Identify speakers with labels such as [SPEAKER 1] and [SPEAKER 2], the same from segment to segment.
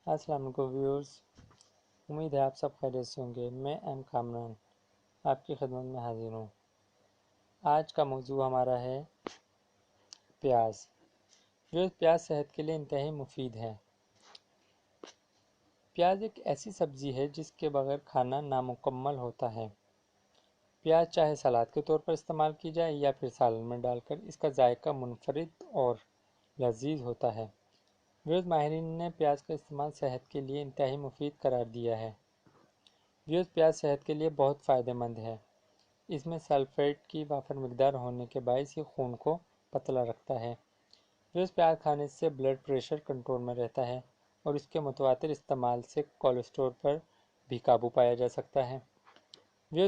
[SPEAKER 1] السلام علیکم ویورز، امید ہے آپ سب خیریت سے ہوں گے۔ میں ایم کامران آپ کی خدمت میں حاضر ہوں۔ آج کا موضوع ہمارا ہے پیاز۔ پیاز صحت کے لیے انتہائی مفید ہے۔ پیاز ایک ایسی سبزی ہے جس کے بغیر کھانا نامکمل ہوتا ہے۔ پیاز چاہے سلاد کے طور پر استعمال کی جائے یا پھر سالن میں ڈال کر، اس کا ذائقہ منفرد اور لذیذ ہوتا ہے۔ ماہرین نے پیاز کا استعمال صحت کے لیے انتہائی مفید قرار دیا ہے۔ پیاز صحت کے لیے بہت فائدہ مند ہے۔ اس میں سلفیٹ کی وافر مقدار ہونے کے باعث یہ خون کو پتلا رکھتا ہے۔ پیاز کھانے سے بلڈ پریشر کنٹرول میں رہتا ہے اور اس کے متواتر استعمال سے کولیسٹرول پر بھی قابو پایا جا سکتا ہے۔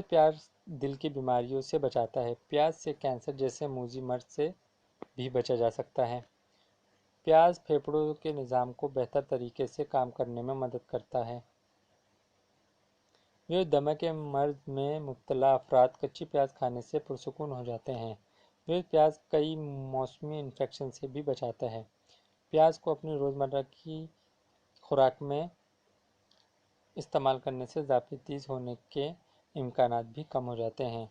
[SPEAKER 1] پیاز دل کی بیماریوں سے بچاتا ہے۔ پیاز سے کینسر جیسے موذی مرض سے بھی بچا جا سکتا ہے۔ پیاز پھیپھڑوں کے نظام کو بہتر طریقے سے کام کرنے میں مدد کرتا ہے۔ دمے کے مرض میں مبتلا افراد کچی پیاز کھانے سے پرسکون ہو جاتے ہیں۔ پیاز کئی موسمی انفیکشن سے بھی بچاتا ہے۔ پیاز کو اپنی روزمرہ کی خوراک میں استعمال کرنے سے ذیابیطس ہونے کے امکانات بھی کم ہو جاتے ہیں۔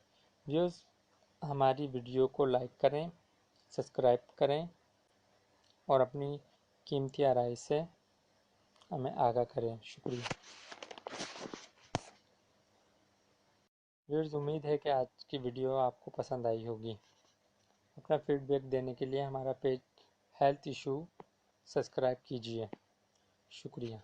[SPEAKER 1] ہماری ویڈیو کو لائک کریں، سبسکرائب کریں اور اپنی قیمتی آرائی سے ہمیں آگاہ کریں۔ شکریہ۔ امید ہے کہ آج کی ویڈیو آپ کو پسند آئی ہوگی۔ اپنا فیڈ بیک دینے کے لیے ہمارا پیج ہیلتھ ایشو سبسکرائب کیجیے۔ شکریہ۔